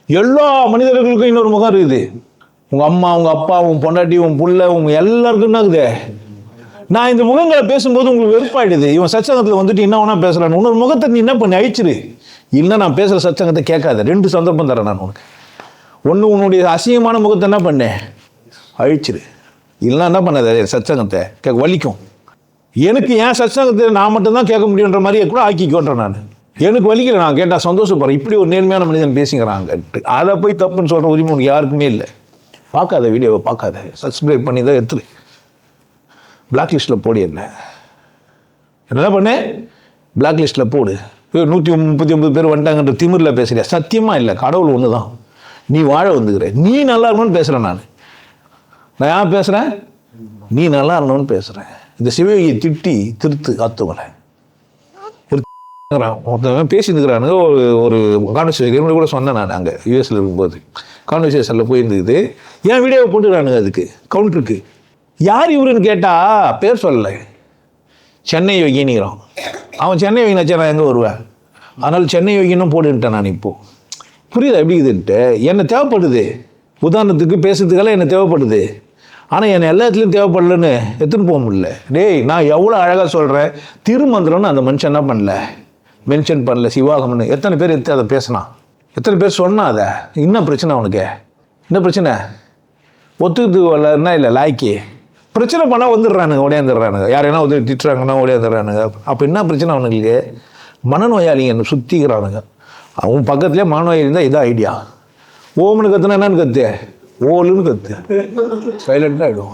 எல்லா மனிதர்களுக்கும் இன்னொரு முகம் இருக்குது. உங்கள் அம்மா, உங்கள் அப்பா, உன் பொண்டாட்டி, உன் புள்ள, உங்கள் எல்லாருக்கும் என்ன இருக்குது? நான் இந்த முகங்களை பேசும்போது உங்களுக்கு வெறுப்பாயிடுது. இவன் சச்சங்கத்தில் வந்துட்டு என்ன வேணா பேசுகிறான். இன்னொரு முகத்தை நீ என்ன பண்ணி அழிச்சிரு. இல்லை நான் பேசுகிற சச்சங்கத்தை கேட்காத. 2 சந்தர்ப்பம் தரேன் நான் உனக்கு. ஒன்று, உன்னுடைய அசிங்கமான முகத்தை என்ன பண்ணேன் அழிச்சிரு. இல்லைன்னா என்ன பண்ணாத சச்சங்கத்தை கேட்க வலிக்கும். எனக்கு ஏன் சச்சங்கத்தை நான் மட்டும்தான் கேட்க முடியுன்ற மாதிரியே கூட ஆக்கிக்கோன்றேன் நான். எனக்கு வலிக்கல, நான் கேட்டால் சந்தோஷப்படுறேன். இப்படி ஒரு நேர்மையான மனிதன் பேசிக்கிறாங்க. அதை போய் தப்புன்னு சொல்கிற உரிமை உனக்கு யாருக்குமே இல்லை. பார்க்காத வீடியோவை பார்க்காத, சப்ஸ்கிரைப் பண்ணி தான் எடுத்துரு. பிளாக் லிஸ்ட்டில் போடு. என்ன பண்ணேன்? பிளாக் லிஸ்ட்டில் போடு. 139 பேர் வந்துட்டாங்கன்ற திமிரில் பேசுகிறியா? சத்தியமாக இல்லை, கடவுள் ஒன்று தான். நீ வாழ வந்துக்கிற, நீ நல்லா இருக்கணும்னு பேசுகிறேன். நான் யார் பேசுகிறேன்? நீ நல்லா இருக்கணும்னு பேசுகிறேன். இந்த சிவகியை திட்டி திருத்து காத்துவலை ஒருத்தவங்க பேசியிருந்துக்கிறானுங்க. ஒரு கான்வர்சேஷன் கூட சொன்னேன் நான். அங்கே யூஎஸில் இருக்கும்போது கான்வர்சேஷனில் போயிருந்துக்குது. ஏன் வீடியோவை போட்டுக்கிறானுங்க அதுக்கு கவுண்டருக்கு. யார் இவருன்னு கேட்டால் பேர் சொல்லலை. சென்னை யோகினிக்கிறான். அவன் சென்னை யோகினாச்சா நான் எங்கே வருவேன்? அதனால் சென்னை யோகினும் போட்டுட்டேன் நான். இப்போது புரியுதா எப்படி இதுன்ட்டு? என்னை தேவைப்படுது, உதாரணத்துக்கு பேசுறதுக்கெல்லாம் என்னை தேவைப்படுது. ஆனால் என்னை எல்லா இடத்துலையும் தேவைப்படலன்னு எடுத்துன்னு போக முடியல. டேய், நான் எவ்வளோ அழகாக சொல்கிறேன். திருமந்திரம்னு அந்த மனுஷன் என்ன பண்ணல, மென்ஷன் பண்ணல. சிவாகம்னு எத்தனை பேர் எடுத்து அதை பேசினான், எத்தனை பேர் சொன்னா? அதை என்ன பிரச்சனை அவனுக்கு? என்ன பிரச்சனை? ஒத்துக்கிறதுக்கு வரலன்னா இல்லை லாய்க்கு பிரச்சனை பண்ணால் வந்துடுறானுங்க, ஓடியாந்துடுறானுங்க. யாரைனா உதவி திட்டுறாங்கன்னா ஓடியாந்துடுறானுங்க. அப்போ என்ன பிரச்சனை அவனுக்கு? மனநோயாளிங்க சுற்றிக்கிறானுங்க. அவன் பக்கத்துலேயே மனநோயாளி இருந்தால் இதான் ஐடியா. ஓம்னு கற்றுனா என்னன்னு கற்று, ஓலுன்னு கற்று சைலண்டாக ஆகிடும்.